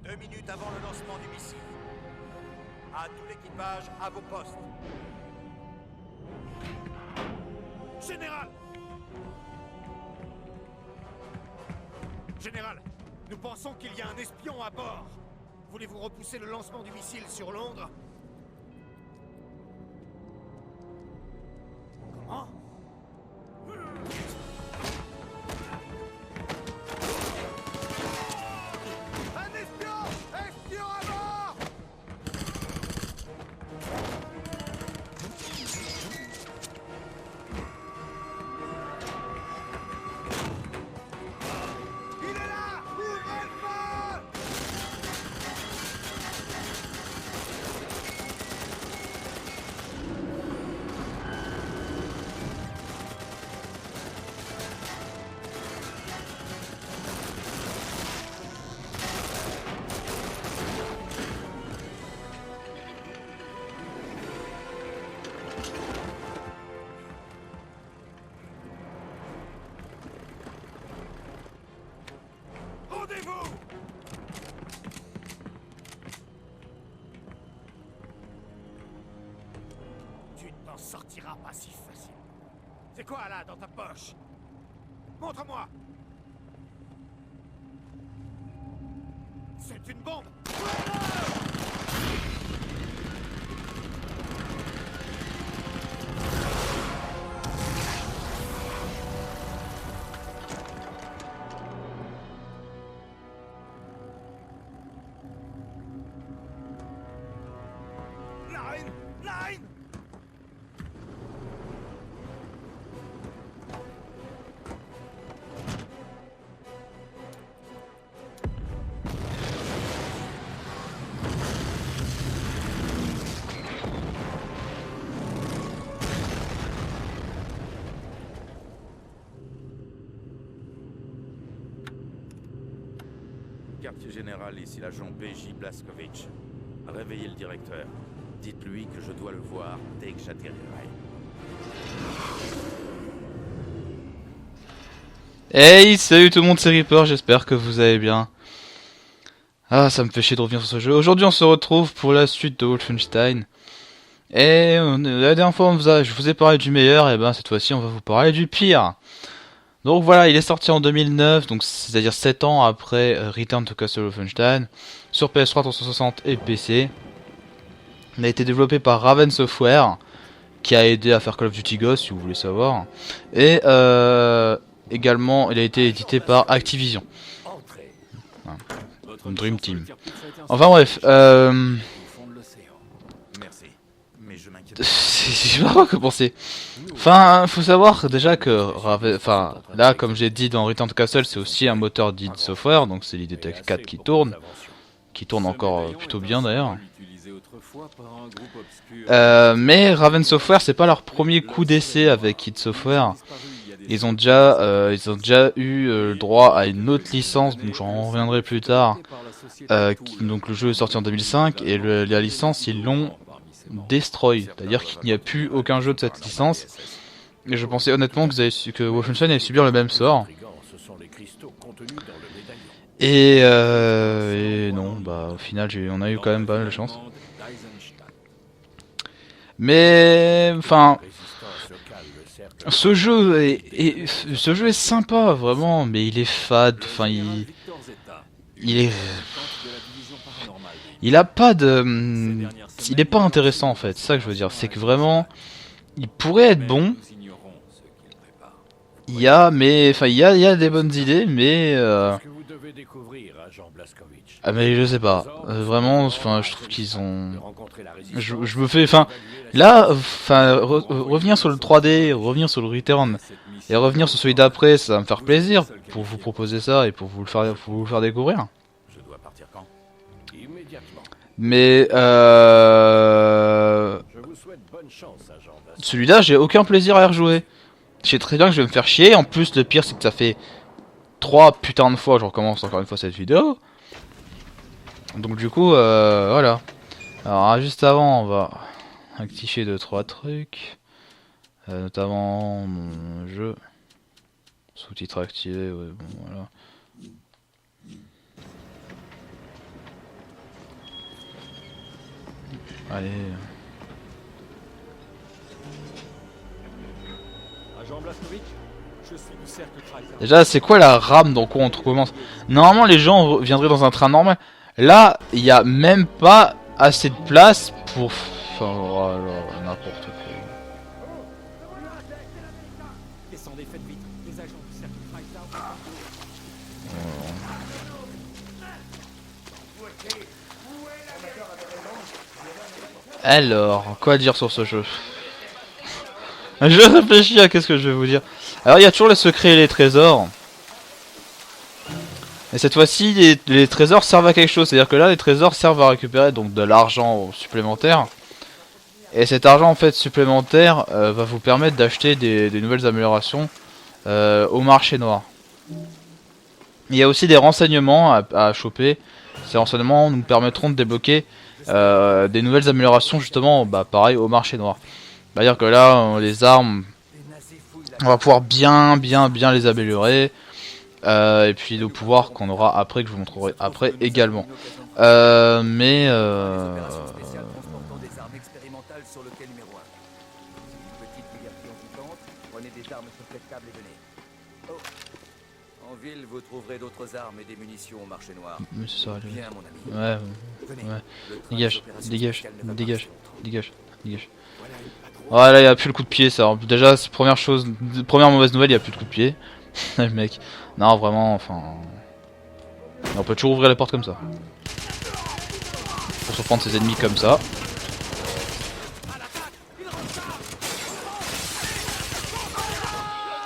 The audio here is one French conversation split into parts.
2 minutes avant le lancement du missile. À tout l'équipage, à vos postes. Général! Général, nous pensons qu'il y a un espion à bord. Voulez-vous repousser le lancement du missile sur Londres? Comment? Un espion! Espion à bord! Il est là! Ouvrez le feu! Rendez-vous! Tu ne t'en sortiras pas si facile. C'est quoi là dans ta poche? Montre-moi! C'est une bombe! Line! Line! Quartier général, ici l'agent BJ Blazkowicz. Réveillez le directeur. Dites-lui que je dois le voir dès que j'atterrirai. Hey, salut tout le monde, c'est Reaper, j'espère que vous allez bien. Ah, ça me fait chier de revenir sur ce jeu. Aujourd'hui, on se retrouve pour la suite de Wolfenstein. Et la dernière fois, je vous ai parlé du meilleur, et ben cette fois-ci, on va vous parler du pire. Donc voilà, il est sorti en 2009, donc c'est-à-dire 7 ans après Return to Castle Wolfenstein, sur PS3, 360 et PC. Il a été développé par Raven Software, qui a aidé à faire Call of Duty Ghost, si vous voulez savoir. Et également, il a été édité par Activision. Voilà. Dream Team. Enfin bref, Merci, mais je m'inquiète. je sais pas quoi penser. Enfin, faut savoir déjà que là, comme j'ai dit dans Return to Castle, c'est aussi un moteur d'id Software, donc c'est l'IDTech 4 qui tourne encore plutôt bien d'ailleurs. Mais Raven Software, c'est pas leur premier coup d'essai avec id Software. Ils ont déjà eu le droit à une autre licence, donc j'en reviendrai plus tard. Donc le jeu est sorti en 2005 et la licence ils l'ont destroy, c'est-à-dire qu'il n'y a plus aucun jeu de cette licence. Et je pensais honnêtement que Wolfenstein allait subir le même sort. Et non, bah au final on a eu quand même pas mal de chance. Mais enfin, ce jeu est sympa vraiment, mais il est fade. Enfin, il a pas de, il est pas intéressant en fait. C'est ça que je veux dire, c'est que vraiment, il pourrait être bon. Il y a des bonnes idées, mais ah mais je sais pas. Vraiment, enfin, je trouve qu'ils ont. Je me fais, enfin, là, revenir sur le 3D, revenir sur le Return et revenir sur celui d'après, ça va me faire plaisir pour vous proposer ça et pour vous le faire découvrir. Je dois partir quand? Mais celui-là, j'ai aucun plaisir à y rejouer. Je sais très bien que je vais me faire chier. En plus, le pire, c'est que ça fait 3 putains de fois que je recommence encore une fois cette vidéo. Donc du coup, voilà. Alors juste avant, on va activer 2-3 trucs. Notamment mon jeu. Sous-titres activés, ouais, bon voilà. Allez. Agent Blazkowicz, je suis du cercle Kreiser. Déjà, c'est quoi la rame dans quoi on commence? Normalement, les gens viendraient dans un train normal. Là, il n'y a même pas assez de place pour... Enfin, oh là, n'importe quoi. Descendez, faites vite. Les agents du cercle Kreiser. Alors, quoi dire sur ce jeu? Je réfléchis à qu'est-ce que je vais vous dire. Alors, il y a toujours les secrets et les trésors. Et cette fois-ci, les trésors servent à quelque chose. C'est-à-dire que là, les trésors servent à récupérer donc de l'argent supplémentaire. Et cet argent en fait supplémentaire va vous permettre d'acheter des nouvelles améliorations au marché noir. Il y a aussi des renseignements à choper. Ces renseignements nous permettront de débloquer des nouvelles améliorations justement, bah, pareil au marché noir. C'est-à-dire que là, les armes, on va pouvoir bien les améliorer. Et puis le pouvoir qu'on aura après, que je vous montrerai après également. En ville, vous trouverez d'autres armes et des munitions au marché noir. Mais c'est ça, allez. Viens, mon ami. Ouais, Venez. ouais. Le train Dégage, des opérations dégage, spéciales ne va pas dégage, rester longtemps. dégage, dégage. Voilà une patrouille. Voilà, il n'y a plus le coup de pied, ça. Déjà, c'est première chose, première mauvaise nouvelle, il n'y a plus de coup de pied. Le mec. Non, vraiment, enfin. On peut toujours ouvrir les portes comme ça. Pour surprendre ses ennemis comme ça.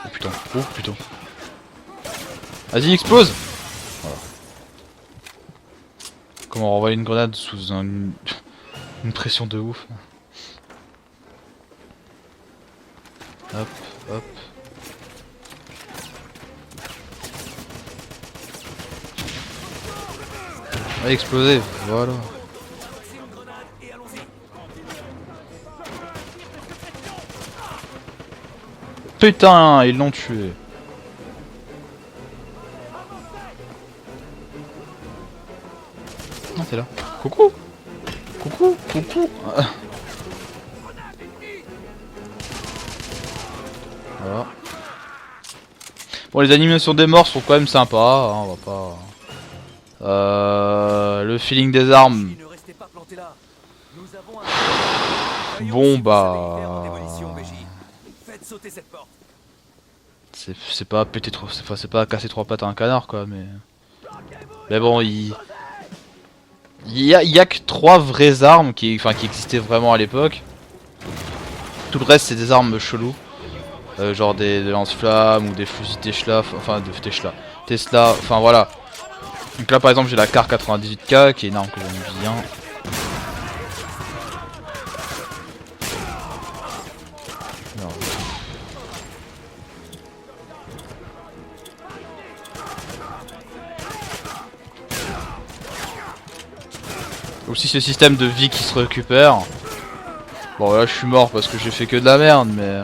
Oh putain, oh putain. Vas-y, explose! Voilà. Comment renvoyer une grenade sous une pression de ouf. Hop, hop. Allez, exploser, voilà. Putain, ils l'ont tué. Non, t'es là. Coucou. Coucou, coucou. Voilà. Bon, les animations des morts sont quand même sympas, hein, on va pas... le feeling des armes. Ne restez pas plantés là. Nous avons un... Bon bah... Faites sauter cette porte. C'est pas péter trop, c'est pas casser trois pattes à un canard quoi, mais... Mais bon, il y a que 3 vraies armes qui existaient vraiment à l'époque. Tout le reste c'est des armes cheloues. Genre des lance-flammes ou des fusils Tesla, enfin de Tesla, enfin voilà. Donc là par exemple j'ai la Kar 98K qui est une arme que j'aime bien. Non. Aussi ce système de vie qui se récupère. Bon là je suis mort parce que j'ai fait que de la merde mais...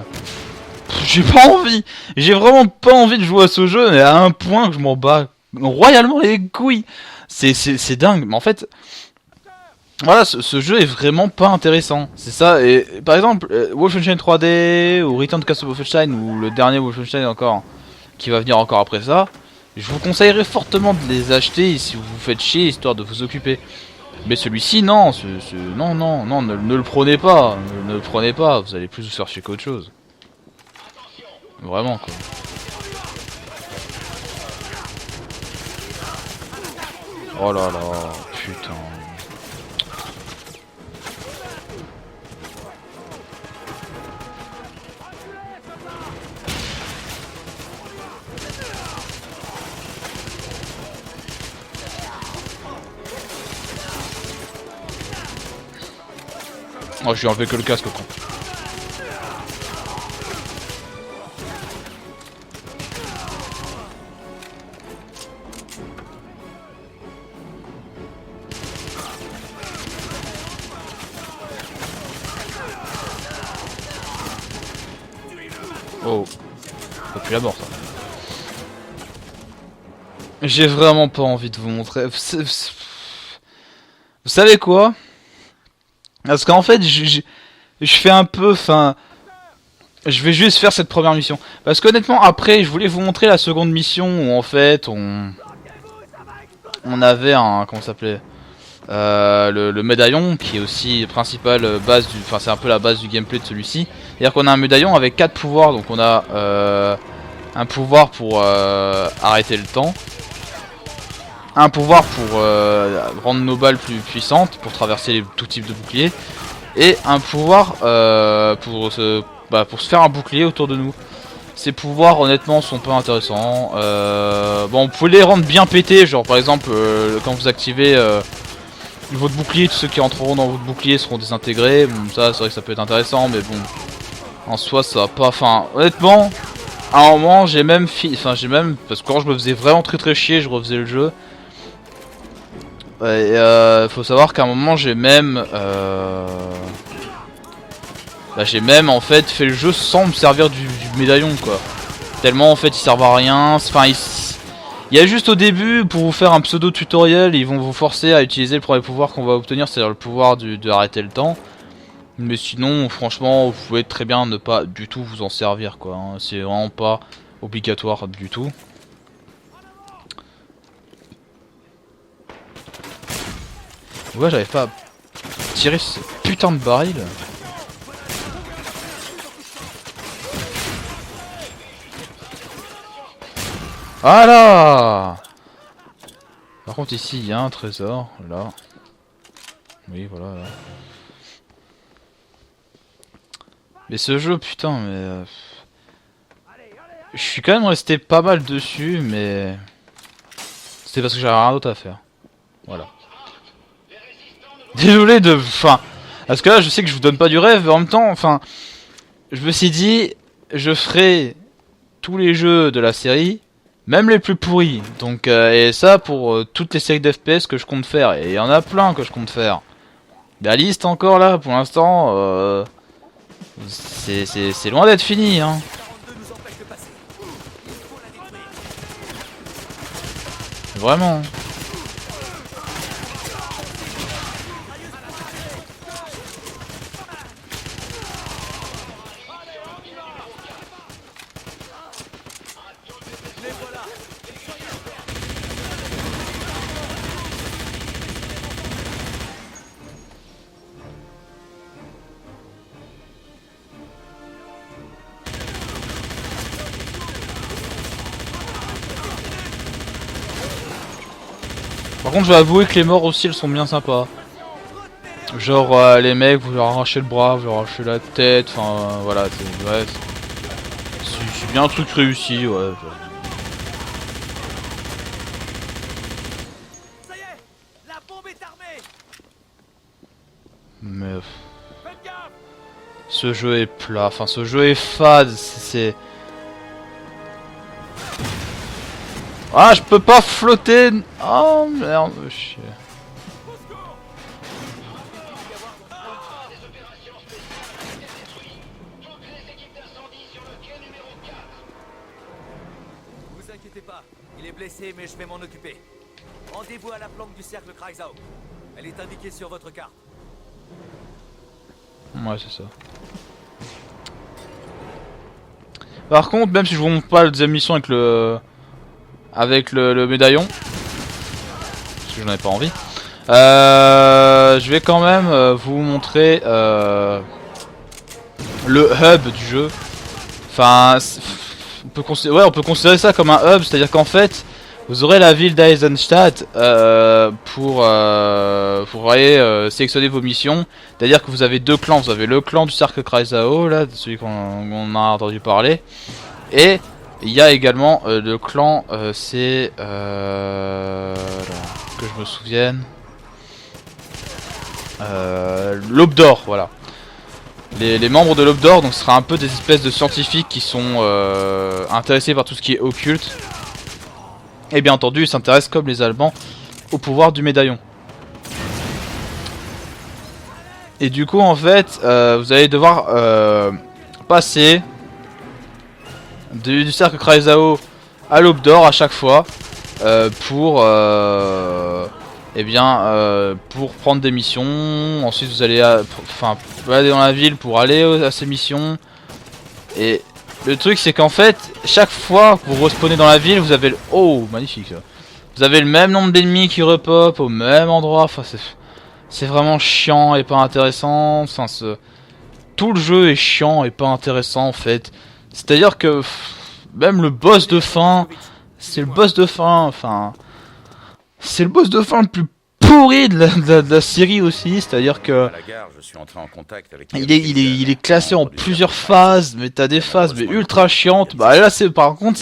J'ai pas envie. J'ai vraiment pas envie de jouer à ce jeu mais à un point que je m'en bats royalement les couilles. C'est dingue. Mais en fait... Voilà, ce jeu est vraiment pas intéressant. C'est ça. Et par exemple, Wolfenstein 3D ou Return to Castle Wolfenstein ou le dernier Wolfenstein encore qui va venir encore après ça, je vous conseillerais fortement de les acheter si vous vous faites chier histoire de vous occuper. Mais celui-ci, non, non, ne le prenez pas, ne le prenez pas. Vous allez plus vous faire chier qu'autre chose. Vraiment quoi. Oh là là, putain. Oh, je lui ai enlevé que le casque, con. Oh, ça pue la mort ça. J'ai vraiment pas envie de vous montrer. Vous savez quoi? Parce qu'en fait, je fais un peu, enfin, je vais juste faire cette première mission. Parce qu'honnêtement, après, je voulais vous montrer la seconde mission où en fait, on avait un, comment ça s'appelait, le médaillon qui est aussi principale base du, enfin c'est un peu la base du gameplay de celui-ci. C'est-à-dire qu'on a un médaillon avec 4 pouvoirs, donc on a un pouvoir pour arrêter le temps, un pouvoir pour rendre nos balles plus puissantes, pour traverser tout type de bouclier, et un pouvoir pour se faire un bouclier autour de nous. Ces pouvoirs honnêtement sont pas intéressants. Bon, vous pouvez les rendre bien pétés, genre par exemple quand vous activez votre bouclier, tous ceux qui entreront dans votre bouclier seront désintégrés. Bon, ça c'est vrai que ça peut être intéressant, mais bon, en soi ça va pas. Enfin, honnêtement, à un moment j'ai même parce que quand je me faisais vraiment très chier, je refaisais le jeu. Et faut savoir qu'à un moment j'ai même en fait fait le jeu sans me servir du médaillon quoi. Tellement en fait il servent à rien. Enfin il y a juste au début pour vous faire un pseudo tutoriel, ils vont vous forcer à utiliser le premier pouvoir qu'on va obtenir, c'est-à-dire le pouvoir de arrêter le temps. Mais sinon franchement vous pouvez très bien ne pas du tout vous en servir quoi, hein. C'est vraiment pas obligatoire du tout. Ouais, j'arrive pas à tirer ce putain de baril. Voilà. Par contre ici il y a un trésor, là. Oui voilà là. Mais ce jeu putain mais... Je suis quand même resté pas mal dessus mais... C'est parce que j'avais rien d'autre à faire. Voilà. Désolé de... Enfin... Parce que là je sais que je vous donne pas du rêve mais en même temps enfin... Je me suis dit... Je ferai... tous les jeux de la série... Même les plus pourris, donc et ça pour toutes les séries d'FPS que je compte faire, et il y en a plein que je compte faire. La liste encore là, pour l'instant, c'est loin d'être fini hein. Vraiment. Par contre je vais avouer que les morts aussi elles sont bien sympas. Genre les mecs vous leur arrachez le bras, vous leur arrachez la tête, enfin voilà, c'est bien un truc réussi ouais. Ça y est, la bombe est armée. Mais Faites gaffe. ce jeu est plat, enfin ce jeu est fade, c'est... Ah je peux pas flotter. Oh merde, chier. Vous inquiétez pas, il est blessé mais je vais m'en occuper. Rendez-vous à la planque du cercle Kreisau. Elle est indiquée sur votre carte. Ouais c'est ça. Par contre même si je vous montre pas la deuxième mission avec le médaillon, parce que j'en ai pas envie, je vais quand même vous montrer le hub du jeu. Enfin, on peut considérer ça comme un hub, c'est-à-dire qu'en fait, vous aurez la ville d'Eisenstadt pour aller sélectionner vos missions. C'est-à-dire que vous avez deux clans, vous avez le clan du cercle Kreisau, là, celui qu'on a entendu parler, et il y a également le clan, c'est... que je me souvienne... l'Aube d'Or, voilà. Les membres de l'Aube d'Or, donc ce sera un peu des espèces de scientifiques qui sont intéressés par tout ce qui est occulte. Et bien entendu, ils s'intéressent comme les Allemands au pouvoir du médaillon. Et du coup, en fait, vous allez devoir passer du cercle Kreisau à l'Aube d'Or à chaque fois pour et bien pour prendre des missions. Ensuite vous allez aller dans la ville pour aller à ces missions. Et le truc c'est qu'en fait chaque fois que vous respawnez dans la ville, vous avez le... Oh magnifique ça. Vous avez le même nombre d'ennemis qui repop au même endroit. Enfin c'est vraiment chiant et pas intéressant. Enfin tout le jeu est chiant et pas intéressant en fait. C'est à dire que même le boss de fin, c'est le boss de fin, enfin c'est le boss de fin le plus pourri de la série aussi, c'est-à-dire que À la gare, je suis entré en contact avec il est classé en plusieurs phases, mais t'as des phases mais ultra chiantes. Bah là c'est par contre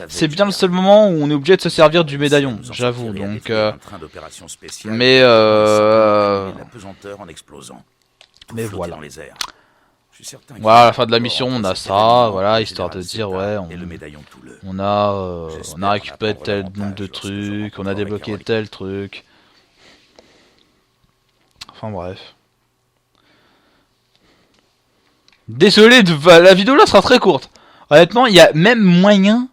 c'est bien le seul moment où on est obligé de se servir du médaillon, j'avoue. Donc mais la pesanteur en explosant. Mais voilà. Dans les airs. Je suis certain Voilà, à la fin de la mission, on a ça, voilà, histoire de dire ouais, on a récupéré tel nombre de trucs, on a débloqué tel truc. Enfin bref. Désolé, la vidéo là sera très courte. Honnêtement, il y a même moyen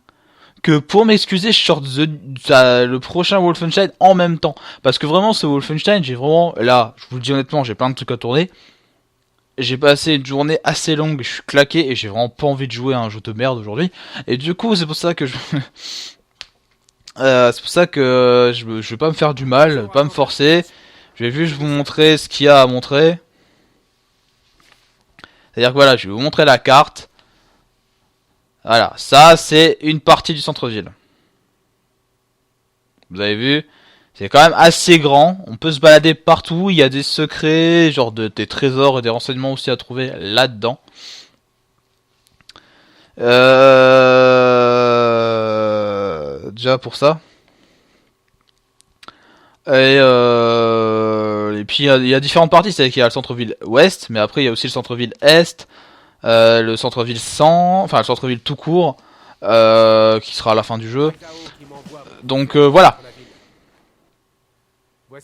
que pour m'excuser, je sorte le prochain Wolfenstein en même temps. Parce que vraiment, ce Wolfenstein, j'ai vraiment... Là, je vous le dis honnêtement, j'ai plein de trucs à tourner. J'ai passé une journée assez longue, je suis claqué et j'ai vraiment pas envie de jouer à un jeu de merde aujourd'hui. Et du coup, c'est pour ça que je vais pas me faire du mal, pas me forcer. Je vais juste vous montrer ce qu'il y a à montrer. C'est-à-dire que voilà, je vais vous montrer la carte. Voilà, ça c'est une partie du centre-ville. Vous avez vu ? C'est quand même assez grand, on peut se balader partout, il y a des secrets, genre des trésors et des renseignements aussi à trouver là-dedans. Déjà pour ça. Et puis il y a différentes parties, c'est-à-dire qu'il y a le centre-ville ouest, mais après il y a aussi le centre-ville est, le centre-ville le centre-ville tout court, qui sera à la fin du jeu. Donc voilà.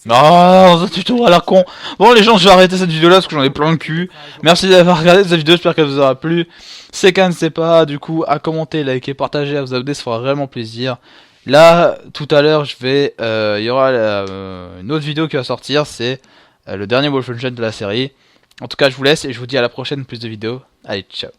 Non, ça tuto à la con. Bon les gens, je vais arrêter cette vidéo là parce que j'en ai plein le cul. Merci d'avoir regardé cette vidéo, j'espère qu'elle vous aura plu. C'est qu'un ne sait pas, du coup, à commenter, liker, partager, à vous abonner, ça fera vraiment plaisir. Là, tout à l'heure, il y aura une autre vidéo qui va sortir, c'est le dernier Wolfenstein de la série. En tout cas, je vous laisse et je vous dis à la prochaine, plus de vidéos. Allez, ciao.